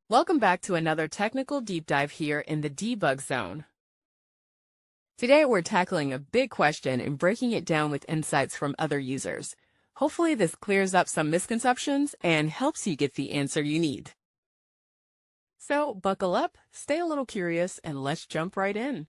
Welcome back to another technical deep dive here in the debug zone. Today we're tackling a big question and breaking it down with insights from other users. Hopefully this clears up some misconceptions and helps you get the answer you need. So buckle up, stay a little curious, and let's jump right in.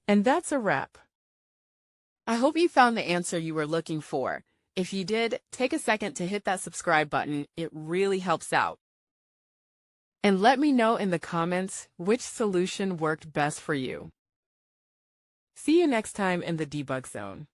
And that's a wrap. I hope you found the answer you were looking for. If you did, take a second to hit that subscribe button. It really helps out. And let me know in the comments which solution worked best for you. See you next time in the debug zone.